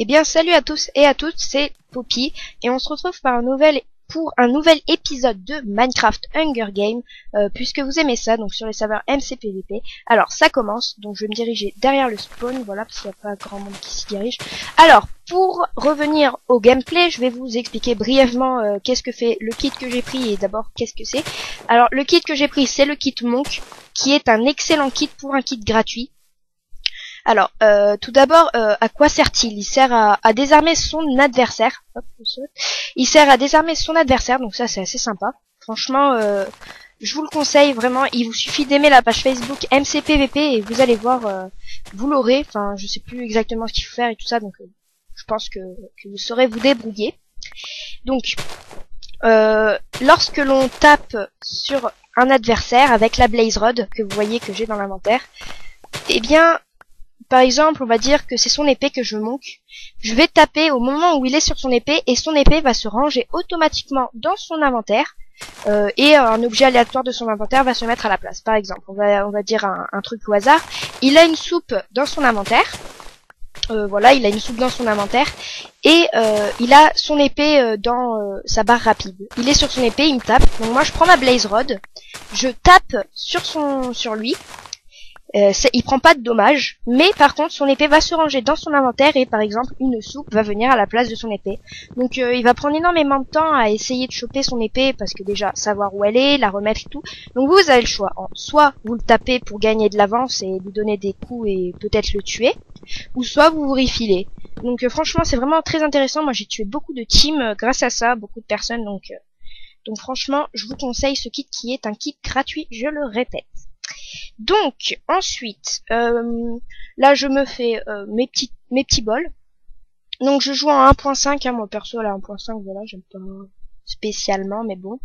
Eh bien, salut à tous et à toutes, c'est Poppy, et on se retrouve pour un nouvel épisode de Minecraft Hunger Game, puisque vous aimez ça, donc sur les serveurs MCPVP. Alors, ça commence, donc je vais me diriger derrière le spawn, voilà, parce qu'il n'y a pas grand monde qui s'y dirige. Alors, pour revenir au gameplay, je vais vous expliquer brièvement qu'est-ce que fait le kit que j'ai pris, et d'abord, qu'est-ce que c'est. Alors, le kit que j'ai pris, c'est le kit Monk, qui est un excellent kit pour un kit gratuit. Alors, tout d'abord, à quoi sert-il? Il sert à désarmer son adversaire. Hop, il sert à désarmer son adversaire, donc ça c'est assez sympa. Franchement, je vous le conseille vraiment. Il vous suffit d'aimer la page Facebook MCPVP et vous allez voir, vous l'aurez. Enfin, je sais plus exactement ce qu'il faut faire et tout ça, donc je pense que vous saurez vous débrouiller. Donc, lorsque l'on tape sur un adversaire avec la Blaze Rod que vous voyez que j'ai dans l'inventaire, eh bien par exemple, on va dire que c'est son épée que je monk. Je vais taper au moment où il est sur son épée et son épée va se ranger automatiquement dans son inventaire et un objet aléatoire de son inventaire va se mettre à la place. Par exemple, on va dire un truc au hasard. Il a une soupe dans son inventaire. Voilà, il a une soupe dans son inventaire et il a son épée dans sa barre rapide. Il est sur son épée, il me tape. Donc moi, je prends ma Blaze Rod, je tape sur lui. Il prend pas de dommages, mais par contre son épée va se ranger dans son inventaire et par exemple une soupe va venir à la place de son épée. Donc il va prendre énormément de temps à essayer de choper son épée parce que déjà savoir où elle est, la remettre et tout. Donc vous avez le choix, soit vous le tapez pour gagner de l'avance et lui donner des coups et peut-être le tuer, ou soit vous vous refilez. Donc franchement c'est vraiment très intéressant. Moi j'ai tué beaucoup de teams grâce à ça, beaucoup de personnes, donc franchement je vous conseille ce kit qui est un kit gratuit, je le répète. Donc ensuite, là je me fais mes petits bols. Donc je joue en 1.5, hein, moi perso là 1.5, voilà, j'aime pas spécialement, mais bon.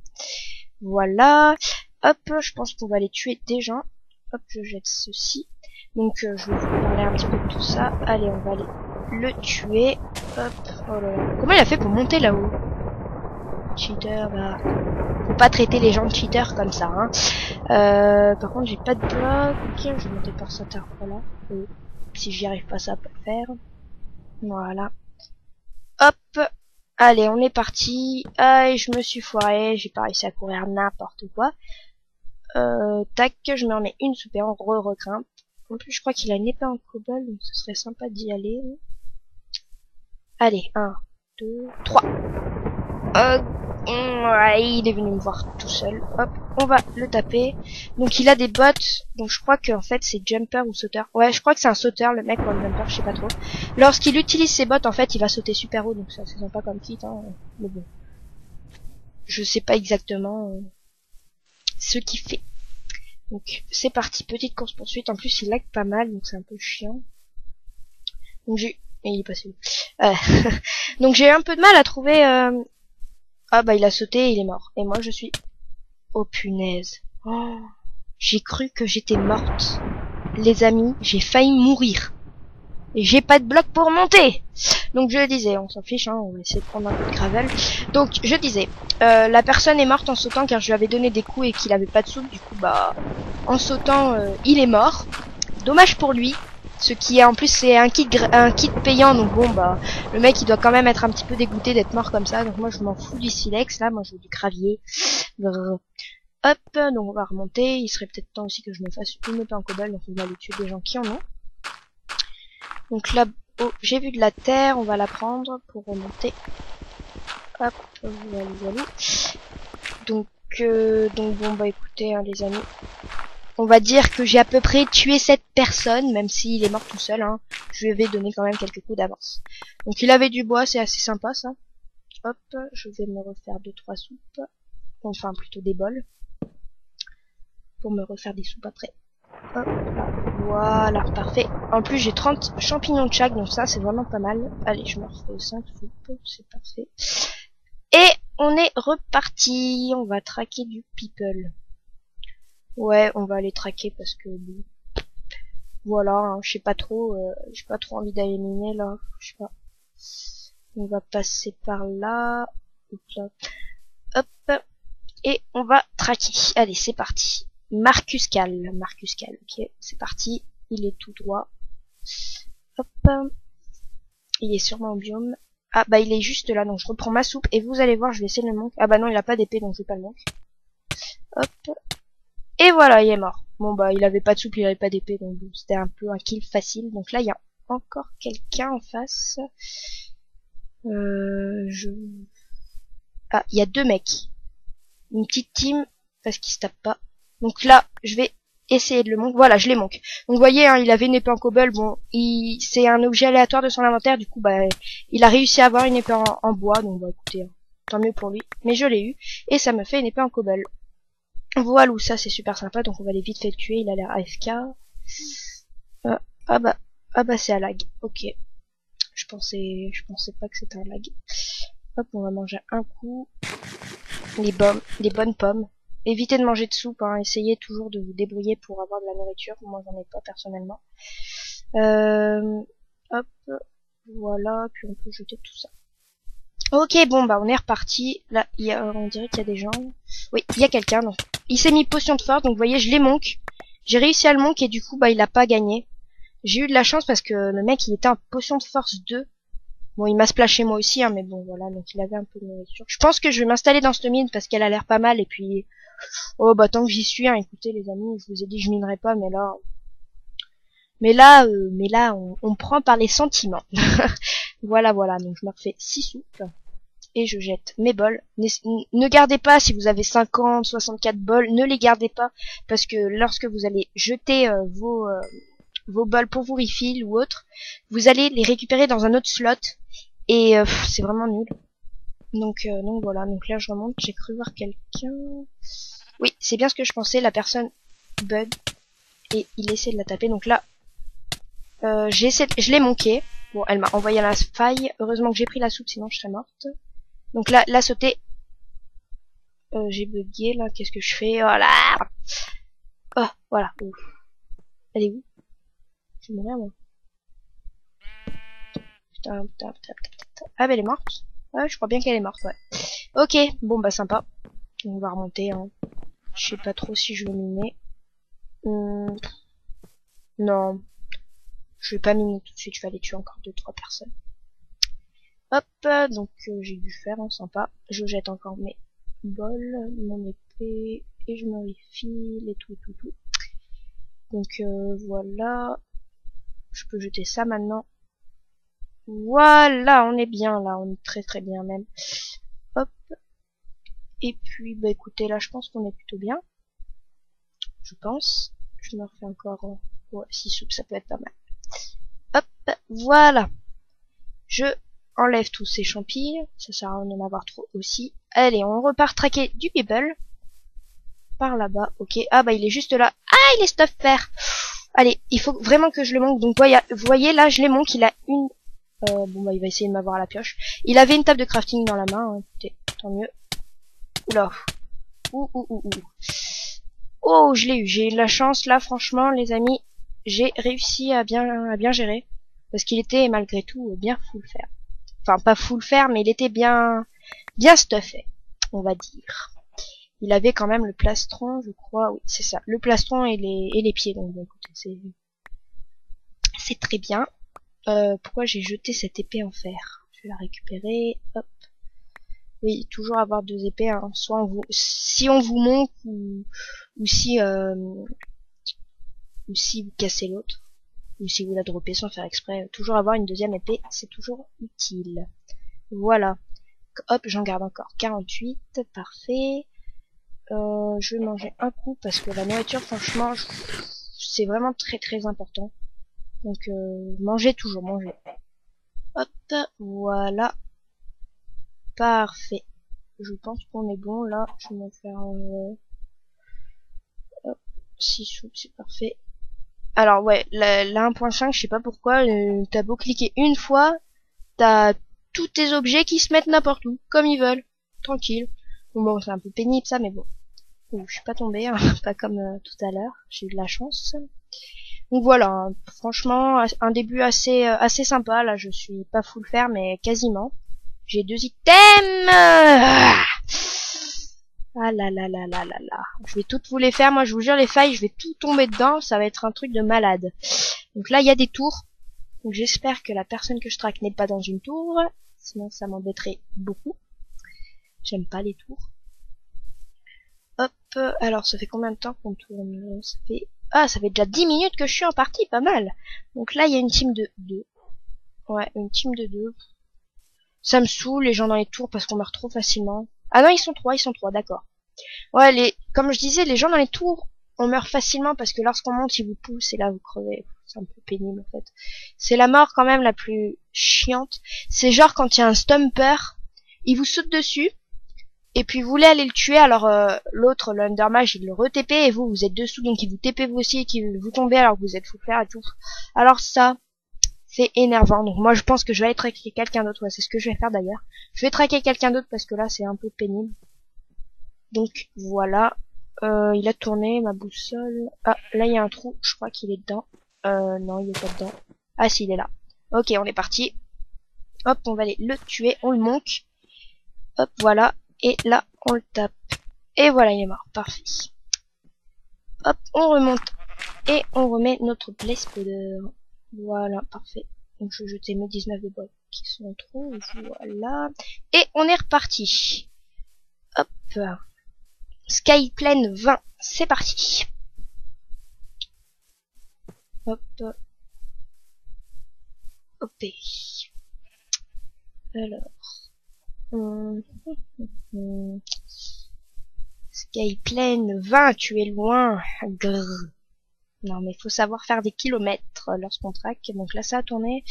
Voilà. Hop, je pense qu'on va aller tuer des gens. Hop, je jette ceci. Donc je vais vous parler un petit peu de tout ça. Allez, on va aller le tuer. Hop, oh là là. Comment il a fait pour monter là-haut? Cheater, bah... Faut pas traiter les gens de cheaters comme ça, hein. Par contre, j'ai pas de bloc. Ok, je vais monter par cet arbre-là. Si j'y arrive pas, ça peut le faire. Voilà. Hop. Allez, on est parti. Ah, je me suis foiré. J'ai pas réussi à courir n'importe quoi. Tac, je me remets une soupe et on regrimpe. En plus, je crois qu'il a une épée en cobble, donc ce serait sympa d'y aller. Allez, 1, 2, 3. Ouais, il est venu me voir tout seul. Hop, on va le taper. Donc il a des bottes. Donc je crois qu'en fait c'est jumper ou sauteur. Ouais, je crois que c'est un sauteur le mec ou un jumper, je sais pas trop. Lorsqu'il utilise ses bottes, en fait, il va sauter super haut. Donc ça c'est sympa comme kit, hein. Mais bon, je sais pas exactement ce qu'il fait. Donc c'est parti, petite course poursuite. En plus il lag pas mal, donc c'est un peu chiant. Donc et il est passé où? Donc j'ai un peu de mal à trouver. Ah bah il a sauté et il est mort. Et moi je suis... Oh punaise. Oh, j'ai cru que j'étais morte. Les amis, j'ai failli mourir. Et j'ai pas de bloc pour monter. Donc je disais, on s'en fiche, hein, on va essayer de prendre un peu de gravel. Donc je disais, la personne est morte en sautant car je lui avais donné des coups et qu'il avait pas de soupe. Du coup bah en sautant il est mort. Dommage pour lui. Ce qui est en plus c'est un kit payant, donc bon bah le mec il doit quand même être un petit peu dégoûté d'être mort comme ça, donc moi je m'en fous du silex, là moi je veux du gravier. Hop, donc on va remonter, il serait peut-être temps aussi que je me fasse une épée en cobble, donc on va aller tuer des gens qui en ont. Donc là, oh, j'ai vu de la terre, on va la prendre pour remonter. Hop, voilà. Donc bon bah écoutez hein, les amis. On va dire que j'ai à peu près tué cette personne, même s'il est mort tout seul, hein. Je lui avais donné quand même quelques coups d'avance. Donc il avait du bois, c'est assez sympa ça. Hop, je vais me refaire 2-3 soupes. Enfin plutôt des bols. Pour me refaire des soupes après. Hop là, voilà, parfait. En plus j'ai 30 champignons de chaque, donc ça c'est vraiment pas mal. Allez, je me refais 5 soupes, c'est parfait. Et on est reparti, on va traquer du people. Ouais, on va aller traquer parce que bon, voilà, hein, je sais pas trop, j'ai pas trop envie d'aller miner là, je sais pas. On va passer par là, hop, et on va traquer. Allez, c'est parti. Marcus Cal, ok, c'est parti. Il est tout droit. Hop. Il est sûrement au biome. Ah bah il est juste là, donc je reprends ma soupe et vous allez voir, je vais essayer de le manquer. Ah bah non, il a pas d'épée, donc je vais pas le manquer. Hop. Et voilà, il est mort. Bon bah il avait pas de soupe, il avait pas d'épée, donc c'était un peu un kill facile. Donc là il y a encore quelqu'un en face. Ah, il y a 2 mecs. Une petite team, parce qu'ils se tapent pas. Donc là, je vais essayer de le manquer. Voilà, je les manque. Donc vous voyez, hein, il avait une épée en cobble. Bon, c'est un objet aléatoire de son inventaire. Du coup, bah, il a réussi à avoir une épée en bois. Donc bah écoutez, hein, tant mieux pour lui. Mais je l'ai eu. Et ça me fait une épée en cobble. Voilà, ça c'est super sympa. Donc on va aller vite fait le tuer. Il a l'air AFK. Ah bah c'est un lag. Ok. Je pensais pas que c'était un lag. Hop, on va manger un coup. Les bonnes pommes. Évitez de manger de soupe, hein. Essayez toujours de vous débrouiller pour avoir de la nourriture. Moi, j'en ai pas personnellement. Hop, voilà, puis on peut jeter tout ça. Ok, bon, bah on est reparti. Là, on dirait qu'il y a des gens. Oui, il y a quelqu'un. Donc, il s'est mis potion de force, donc vous voyez, je l'ai monk. J'ai réussi à le monk et du coup, bah il a pas gagné. J'ai eu de la chance parce que le mec, il était en potion de force 2. Bon, il m'a splashé moi aussi, hein, mais bon, voilà, donc il avait un peu de nourriture. Je pense que je vais m'installer dans cette mine parce qu'elle a l'air pas mal, et puis... Oh, bah tant que j'y suis, hein, écoutez les amis, je vous ai dit que je minerai pas, mais là... on me prend par les sentiments. Voilà, donc je me refais 6 soupes, et je jette mes bols. Ne gardez pas, si vous avez 50, 64 bols, ne les gardez pas, parce que lorsque vous allez jeter vos bols pour vous refill ou autre, vous allez les récupérer dans un autre slot, et c'est vraiment nul. Donc voilà, donc là je remonte, j'ai cru voir quelqu'un. Oui, c'est bien ce que je pensais, la personne bug et il essaie de la taper. Donc là, je l'ai manqué. Bon, elle m'a envoyé à la faille. Heureusement que j'ai pris la soupe, sinon je serais morte. Donc là, sauter. J'ai bugué là, qu'est-ce que je fais? Voilà. Oh, voilà. Ouf. Elle est où? Je vais mourir moi. Putain. Ah bah elle est morte. Ouais, je crois bien qu'elle est morte, ouais. Ok, bon bah sympa. On va remonter, hein. Je sais pas trop si je vais miner. Non. Je vais pas miner tout de suite, je vais aller tuer encore 2-3 personnes. Hop, donc j'ai dû faire, hein, sympa. Je jette encore mes bols, mon épée, et je me refill et tout. Donc voilà. Je peux jeter ça maintenant. Voilà, on est bien là, on est très bien même. Hop. Et puis, bah écoutez, là je pense qu'on est plutôt bien. Je pense. Je me refais encore... Ouais, 6 soupes, ça peut être pas mal. Hop, voilà. Je enlève tous ces champis. Ça sert à rien d'en avoir trop aussi. Allez, on repart traquer du people. Par là-bas, ok. Ah bah il est juste là. Ah, il est stuff vert. Allez, il faut vraiment que je le manque. Donc vous voyez là, je les manque. Il a une... bon bah il va essayer de m'avoir à la pioche. Il avait une table de crafting dans la main. Hein. Écoutez, tant mieux. Oula. Ouh. Oh, je l'ai eu. J'ai eu de la chance là, franchement, les amis. J'ai réussi à bien gérer. Parce qu'il était malgré tout bien full fer. Enfin, pas full fer, mais il était bien stuffé, on va dire. Il avait quand même le plastron, je crois. Oui, c'est ça. Le plastron et les pieds. Donc, bon, écoutez, c'est très bien. Pourquoi j'ai jeté cette épée en fer? Je vais la récupérer. Hop. Oui, toujours avoir 2 épées. Hein. Soit si on vous manque ou si vous cassez l'autre. Ou si vous la droppez sans faire exprès. Toujours avoir une 2e épée, c'est toujours utile. Voilà. Hop, j'en garde encore 48. Parfait. Je vais manger un coup parce que la nourriture, franchement, c'est vraiment très important. Donc, mangez toujours, mangez. Hop, voilà. Parfait. Je pense qu'on est bon, là. Je vais m'en faire... hop, 6 soupes, c'est parfait. Alors, ouais, la 1.5, je sais pas pourquoi, t'as beau cliquer une fois, t'as tous tes objets qui se mettent n'importe où, comme ils veulent. Tranquille. Bon, c'est un peu pénible ça, mais bon. Ouh, je suis pas tombée, hein, pas comme tout à l'heure. J'ai eu de la chance. Donc voilà, hein, franchement, un début assez sympa. Là, je suis pas full fer, mais quasiment. J'ai 2 items. Ah là là là là là là. Je vais toutes vous les faire, moi je vous jure les failles, je vais tout tomber dedans, ça va être un truc de malade. Donc là il y a des tours. Donc j'espère que la personne que je traque n'est pas dans une tour, sinon ça m'embêterait beaucoup. J'aime pas les tours. Hop, alors ça fait combien de temps qu'on tourne? Ça fait... Ah, ça fait déjà 10 minutes que je suis en partie, pas mal. Donc là il y a une team de 2. Ouais, une team de 2. Ça me saoule les gens dans les tours parce qu'on meurt trop facilement. Ah non, ils sont 3, d'accord. Ouais, comme je disais, les gens dans les tours, on meurt facilement parce que lorsqu'on monte, ils vous poussent et là vous crevez. C'est un peu pénible en fait. C'est la mort quand même la plus chiante. C'est genre quand il y a un stumper, il vous saute dessus et puis vous voulez aller le tuer, alors l'autre, le undermage, il le re-TP et vous êtes dessous, donc il vous TP vous aussi et qu'il vous tombez alors que vous êtes fou faire et tout. Alors ça, c'est énervant. Donc moi je pense que je vais aller traquer quelqu'un d'autre. Ouais, c'est ce que je vais faire d'ailleurs. Je vais traquer quelqu'un d'autre parce que là c'est un peu pénible. Donc voilà. Il a tourné ma boussole. Ah, là il y a un trou. Je crois qu'il est dedans. Non, il est pas dedans. Ah si, il est là. Ok, on est parti. Hop, on va aller le tuer. On le monque. Hop, voilà. Et là, on le tape. Et voilà, il est mort. Parfait. Hop, on remonte. Et on remet notre place powder. Voilà, parfait. Donc je vais jeter mes 19 de bois qui sont trop. Voilà. Et on est reparti. Hop. Skyplane 20. C'est parti. Hop. Hop. Alors. Skyplane 20, tu es loin. Grrr. Non, mais il faut savoir faire des kilomètres lorsqu'on traque. Donc là, ça a tourné.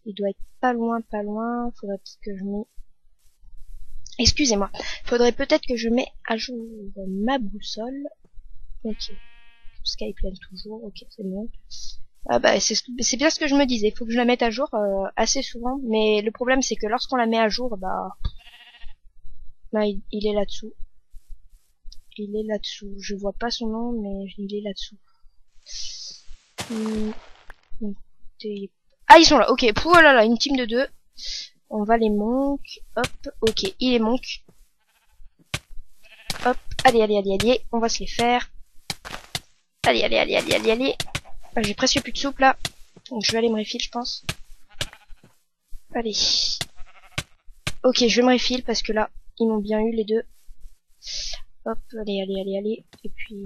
Il doit être pas loin, pas loin. Faudrait peut-être que je mets... Excusez-moi. Faudrait peut-être que je mets à jour ma boussole. Ok. Skyplane toujours. Ok, c'est bon. Ah bah, c'est bien ce que je me disais. Il faut que je la mette à jour assez souvent. Mais le problème, c'est que lorsqu'on la met à jour, bah il est là-dessous. Il est là-dessous. Je vois pas son nom, mais il est là-dessous. Ah, ils sont là. Ok. Oh là là, une team de 2. On va les monk. Hop. Ok, il est monk. Hop. Allez, allez, allez, allez. On va se les faire. Allez, allez, allez, allez, allez, allez. Ah, j'ai presque plus de soupe là. Donc je vais aller me refill, je pense. Allez. Ok, je vais me refill parce que là, ils m'ont bien eu les deux. Hop, allez, allez, allez, allez. Et puis,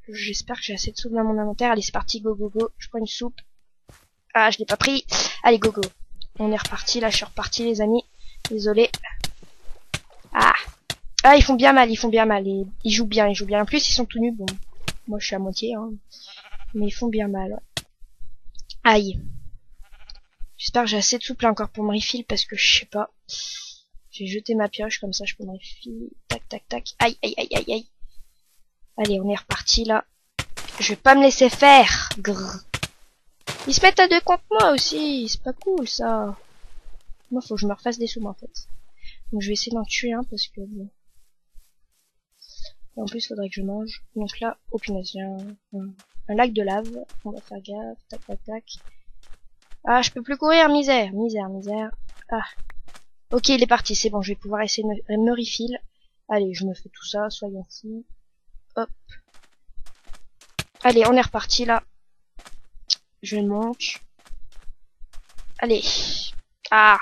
j'espère que j'ai assez de soupe dans mon inventaire. Allez, c'est parti, go, go, go. Je prends une soupe. Ah, je l'ai pas pris. Allez, go, go. On est reparti, là, je suis reparti, les amis. Désolé. Ah. Ah, ils font bien mal, ils font bien mal. Ils jouent bien, ils jouent bien. En plus, ils sont tout nus. Bon, moi, je suis à moitié, hein. Mais ils font bien mal, ouais. Aïe. J'espère que j'ai assez de soupe là encore pour me refill parce que je sais pas. J'ai jeté ma pioche, comme ça je peux me refill. Tac, tac, tac. Aïe, aïe, aïe, aïe, aïe. Allez, on est reparti là. Je vais pas me laisser faire. Grrr. Ils se mettent à 2 contre moi aussi. C'est pas cool ça. Moi, faut que je me refasse des sous en fait. Donc je vais essayer d'en tuer un parce que bon. Et en plus, faudrait que je mange. Donc là, oh punaise, j'ai un lac de lave. On va faire gaffe. Tac, tac, tac. Ah, je peux plus courir, misère, misère, misère. Ah. Ok, il est parti, c'est bon, je vais pouvoir essayer de me refill. Allez, je me fais tout ça, soyons fous. Hop. Allez, on est reparti là. Je monte. Allez. Ah.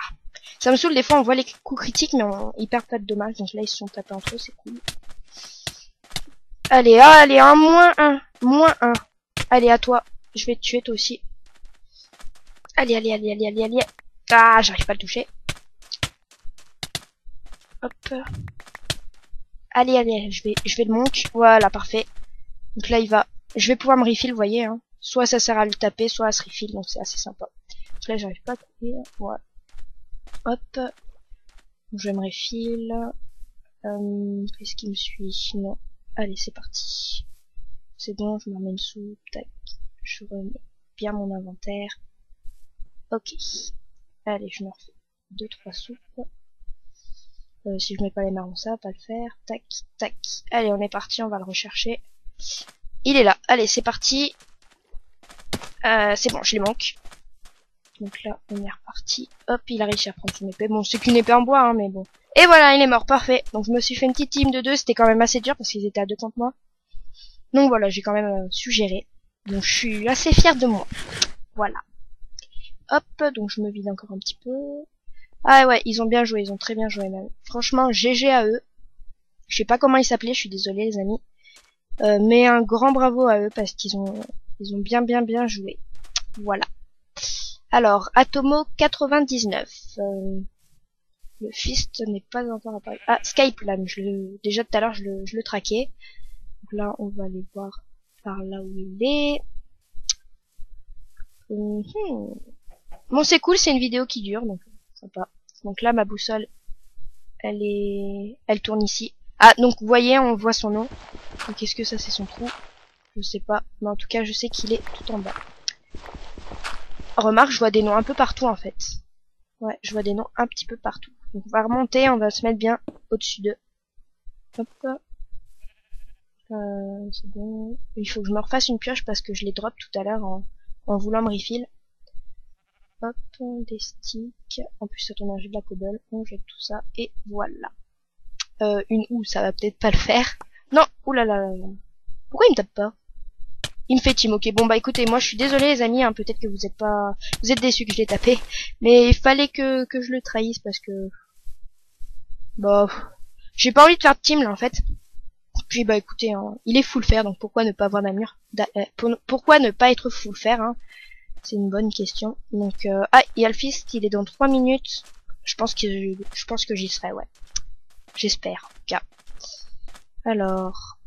Ça me saoule, des fois on voit les coups critiques, mais ils perdent pas de dommages. Donc là, ils se sont tapés entre eux, c'est cool. Allez, allez, un moins 1. Moins 1. Allez, à toi. Je vais te tuer toi aussi. Allez, allez, allez, allez, allez, allez. Ah, j'arrive pas à le toucher. Hop. Allez, allez, je vais le monk. Voilà, parfait. Donc là, je vais pouvoir me refill, vous voyez, hein. Soit ça sert à le taper, soit à se refill, donc c'est assez sympa. Donc là, j'arrive pas à courir. Voilà. Hop. Je vais me refill. Qu'est-ce qui me suit? Non. Allez, c'est parti. C'est bon, je me remets une soupe. Tac. Je remets bien mon inventaire. Ok. Allez, je me refais 2-3 soupes. Si je mets pas les marrons, ça va pas le faire. Tac, tac. Allez, on est parti, on va le rechercher. Il est là. Allez, c'est parti. C'est bon, je les manque. Donc là, on est reparti. Hop, il a réussi à prendre son épée. Bon, c'est qu'une épée en bois, hein, mais bon. Et voilà, il est mort, parfait. Donc je me suis fait une petite team de 2, c'était quand même assez dur parce qu'ils étaient à 2 contre moi. Donc voilà, j'ai quand même su gérer. Donc je suis assez fière de moi. Voilà. Hop, donc je me vide encore un petit peu. Ah ouais, ils ont bien joué, ils ont très bien joué même. Franchement, GG à eux. Je sais pas comment ils s'appelaient, je suis désolée les amis. Mais un grand bravo à eux parce qu'ils ont bien joué. Voilà. Alors, Atomo 99. Le fist n'est pas encore apparu. Ah, Skyplan, déjà tout à l'heure je le traquais. Donc là, on va aller voir par là où il est. Bon, c'est cool, c'est une vidéo qui dure, donc sympa. Donc là, ma boussole, elle tourne ici. Ah, donc vous voyez, on voit son nom. Donc est-ce que ça c'est son trou? Je sais pas, mais en tout cas, je sais qu'il est tout en bas. Remarque, je vois des noms un peu partout en fait. Ouais, je vois des noms un petit peu partout. Donc on va remonter, on va se mettre bien au-dessus d'eux. Hop. C'est bon. Il faut que je me refasse une pioche parce que je l'ai drop tout à l'heure en voulant me refill. Hop, des sticks. En plus ça tombe j'ai de la cobble. On jette tout ça et voilà. Une houe, ça va peut-être pas le faire. Non, oulala. Pourquoi il me tape pas? Il me fait team, ok. Bon bah écoutez, moi je suis désolée les amis, hein, peut-être que vous êtes déçus que je l'ai tapé. Mais il fallait que je le trahisse parce que... Bah... J'ai pas envie de faire de team là en fait. Puis bah écoutez, hein, il est full fer, donc pourquoi ne pas avoir d'armure pourquoi ne pas être full fer, hein? C'est une bonne question. Donc ah, il y a le fist, il est dans 3 minutes. Je pense que j'y serai, ouais. J'espère, en tout cas. Alors,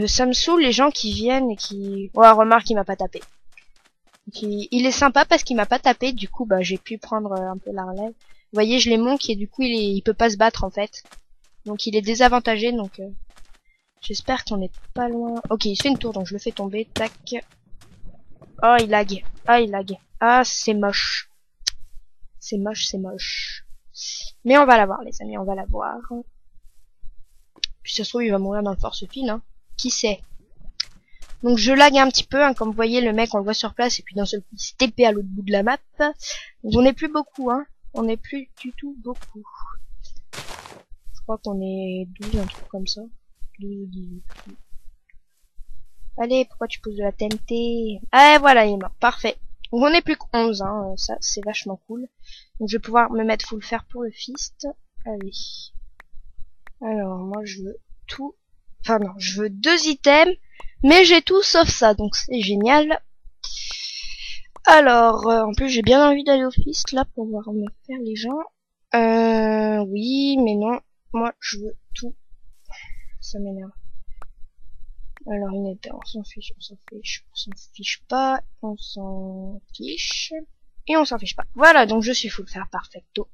ça me saoule les gens qui viennent et qui... Ouais, remarque, il m'a pas tapé. Il est sympa parce qu'il m'a pas tapé, du coup bah j'ai pu prendre un peu la relève. Vous voyez, je l'ai monk et du coup il peut pas se battre en fait. Donc il est désavantagé, donc j'espère qu'on est pas loin. Ok, il se fait une tour, donc je le fais tomber. Tac. Oh, il lag. Ah, il lag. Ah, c'est moche. C'est moche, c'est moche. Mais on va l'avoir, les amis, on va l'avoir. Puis ça se trouve, il va mourir dans le force-fil, hein. Qui sait? Donc je lag un petit peu, hein. Comme vous voyez, le mec, on le voit sur place, et puis d'un seul coup, il s'est TP à l'autre bout de la map. Donc on n'est plus beaucoup, hein. On n'est plus du tout beaucoup. Je crois qu'on est 12, un truc comme ça. 12, 18. Allez, pourquoi tu poses de la TNT? Ah, voilà, il est mort. Parfait. Donc on est plus que 11, hein. Ça, c'est vachement cool. Donc je vais pouvoir me mettre full fer pour le fist. Allez. Alors, moi, je veux tout. Enfin, non, je veux 2 items. Mais j'ai tout sauf ça, donc c'est génial. Alors, en plus, j'ai bien envie d'aller au fist, là, pour pouvoir me faire les gens. Oui, mais non. Moi, je veux tout. Ça m'énerve. Alors une épée, on s'en fiche, on s'en fiche, on s'en fiche pas, on s'en fiche, et on s'en fiche pas. Voilà, donc je suis full fer, perfecto.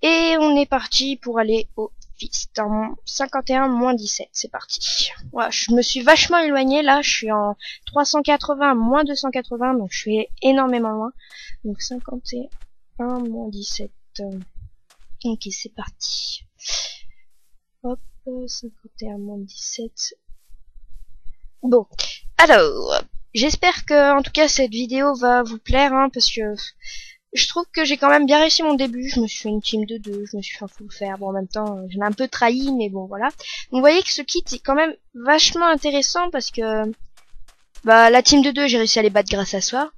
Et on est parti pour aller au fist, en 51 17, c'est parti. Ouais, je me suis vachement éloigné, là, je suis en 380 280, donc je suis énormément loin. Donc 51 17. Ok, c'est parti. Hop, 51 17. Bon, alors, j'espère que en tout cas cette vidéo va vous plaire, hein, parce que je trouve que j'ai quand même bien réussi mon début. Je me suis fait une team de 2, je me suis fait un full fer. Bon, en même temps, je l'ai un peu trahi, mais bon, voilà. Donc, vous voyez que ce kit est quand même vachement intéressant parce que bah la team de 2, j'ai réussi à les battre grâce à ça.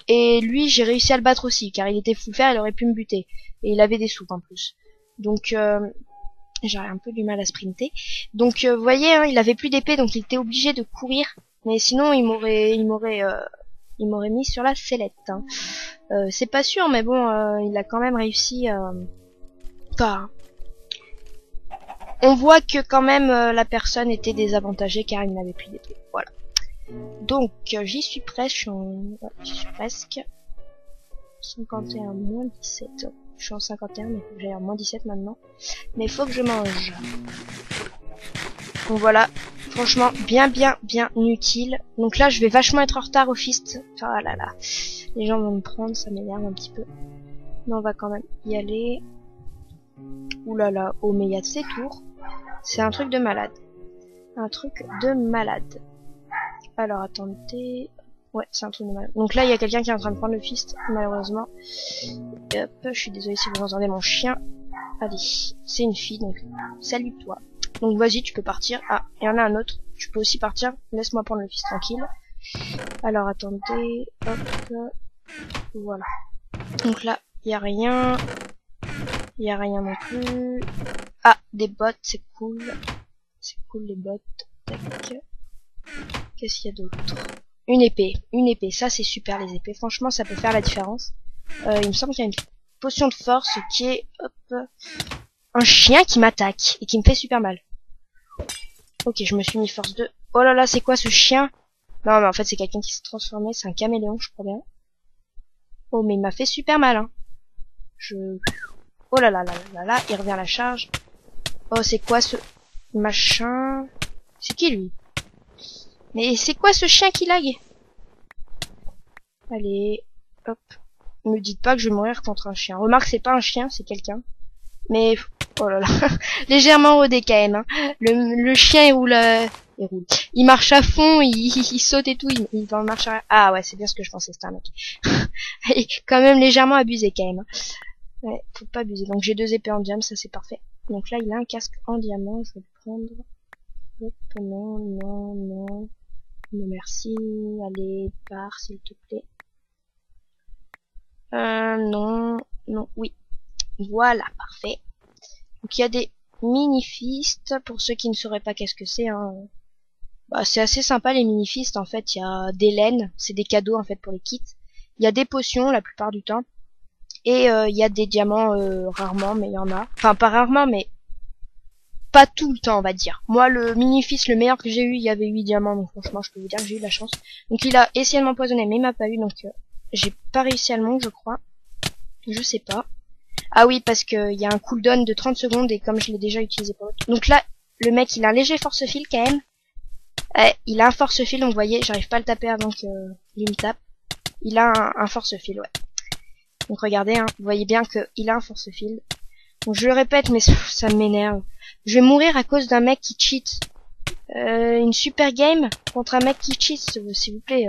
Et lui, j'ai réussi à le battre aussi, car il était full fer, il aurait pu me buter. Et il avait des soupes en plus. Donc, j'aurais un peu du mal à sprinter. Donc vous voyez, hein, il avait plus d'épée, donc il était obligé de courir. Mais sinon, il m'aurait mis sur la sellette. Hein. C'est pas sûr, mais bon, il a quand même réussi. Enfin, on voit que quand même la personne était désavantagée car il n'avait plus d'épée. Voilà. Donc j'y suis presque. J'y suis presque. 51 moins 17. Je suis en 51, mais il faut que j'aille en moins 17 maintenant. Mais il faut que je mange. Donc voilà, franchement, bien utile. Donc là, je vais vachement être en retard au fist. Ah là là, les gens vont me prendre, ça m'énerve un petit peu. Mais on va quand même y aller. Ouh là là, oh mais il y a de ces tours. C'est un truc de malade. Un truc de malade. Alors attendez, Ouais, c'est un truc de mal. Donc là, il y a quelqu'un qui est en train de prendre le fist, malheureusement. Et hop, je suis désolée si vous entendez mon chien. Allez, c'est une fille, donc salut toi. Donc vas-y, tu peux partir. Ah, il y en a un autre. Tu peux aussi partir. Laisse-moi prendre le fist tranquille. Alors attendez, hop, voilà. Donc là, il y a rien. Il y a rien non plus. Ah, des bottes, c'est cool. C'est cool les bottes. Tac. Qu'est-ce qu'il y a d'autre? Une épée, ça c'est super les épées, franchement ça peut faire la différence. Il me semble qu'il y a une potion de force qui est, hop, un chien qui m'attaque et qui me fait super mal. Ok, je me suis mis force 2. Oh là là, c'est quoi ce chien? Non mais en fait c'est quelqu'un qui s'est transformé, c'est un caméléon je crois bien. Oh mais il m'a fait super mal hein. Oh là là là là là, il revient à la charge. Oh c'est quoi ce machin? C'est qui lui? Mais c'est quoi ce chien qui lag? Allez, hop. Ne me dites pas que je vais mourir contre un chien. Remarque, c'est pas un chien, c'est quelqu'un. Mais, oh là là, légèrement rodé quand même. Hein. Le chien il roule. Il marche à fond, il saute et tout, il va en marche arrière. Ah ouais, c'est bien ce que je pensais, c'était un mec. Il est quand même légèrement abusé quand même. Hein. Ouais, faut pas abuser. Donc j'ai 2 épées en diamant, ça c'est parfait. Donc là, il a un casque en diamant, je vais le prendre. Hop, non, non, non. Non merci, allez, pars s'il te plaît. Non, non, oui. Voilà, parfait. Donc il y a des mini-fistes, pour ceux qui ne sauraient pas qu'est-ce que c'est. Hein. Bah, c'est assez sympa les mini-fistes, en fait, il y a des laines, c'est des cadeaux en fait pour les kits. Il y a des potions la plupart du temps. Et il y a des diamants rarement, mais il y en a. Enfin, pas rarement, mais pas tout le temps, on va dire. Moi, le mini-fist, le meilleur que j'ai eu, il y avait 8 diamants, donc franchement, je peux vous dire que j'ai eu de la chance. Donc il a essayé de m'empoisonner, mais il m'a pas eu, donc j'ai pas réussi à le mourir, je crois. Je sais pas. Ah oui, parce que il y a un cooldown de 30 secondes, et comme je l'ai déjà utilisé pour l'autre. Donc là, le mec, il a un léger force-fil quand même. Il a un force-fil, donc vous voyez, j'arrive pas à le taper avant qu'il me tape. Il a un force-fil, ouais. Donc regardez, hein, vous voyez bien qu'il a un force-fil. Donc je le répète, mais ça m'énerve. Je vais mourir à cause d'un mec qui cheat. Une super game contre un mec qui cheat, s'il vous plaît.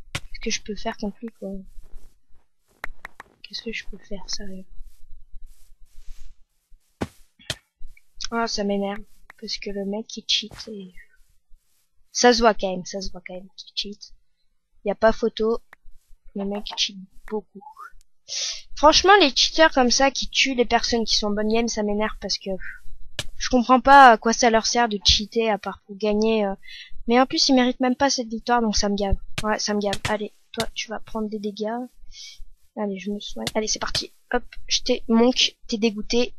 Qu'est-ce que je peux faire contre lui, quoi? Qu'est-ce que je peux faire, sérieux? Ah, ça m'énerve. Parce que le mec qui cheat, et... ça se voit quand même, qu'il cheat. Y a pas photo. Le mec cheat beaucoup. Franchement, les cheaters comme ça qui tuent les personnes qui sont en bonne game, ça m'énerve parce que je comprends pas à quoi ça leur sert de cheater à part pour gagner. Mais en plus, ils méritent même pas cette victoire, donc ça me gave. Ouais, ça me gave. Allez, toi, tu vas prendre des dégâts. Allez, je me soigne. Allez, c'est parti. Hop, Monk, t'es dégoûté.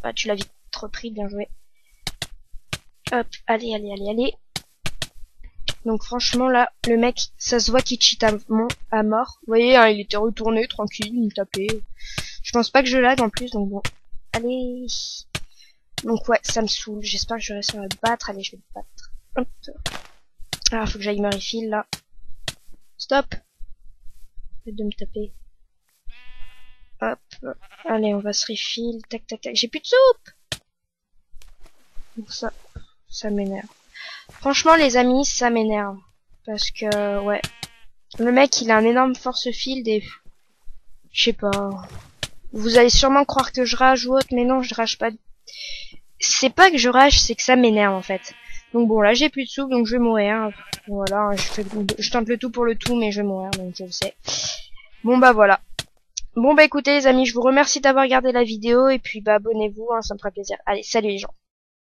Ah, tu l'as vite repris, bien joué. Hop, allez, allez, allez, allez. Donc franchement, là, le mec, ça se voit qu'il cheat à mort. Vous voyez, hein, il était retourné, tranquille, il me tapait. Je pense pas que je lag en plus, donc bon. Allez. Donc ouais, ça me saoule. J'espère que je vais réussir à le battre. Allez, je vais le battre. Hop. Alors, faut que j'aille me refill, là. Stop. Arrête de me taper. Hop. Allez, on va se refill. Tac, tac, tac. J'ai plus de soupe. Donc ça m'énerve. Franchement, les amis, ça m'énerve. Parce que, ouais. Le mec, il a un énorme force field et... je sais pas. Vous allez sûrement croire que je rage ou autre, mais non, je rage pas. C'est pas que je rage, c'est que ça m'énerve, en fait. Donc bon, là, j'ai plus de soupe, donc je vais mourir. Voilà, je tente le tout pour le tout, mais je vais mourir, donc je le sais. Bon, bah voilà. Bon, bah écoutez, les amis, je vous remercie d'avoir regardé la vidéo, et puis, bah, abonnez-vous, hein, ça me fera plaisir. Allez, salut les gens.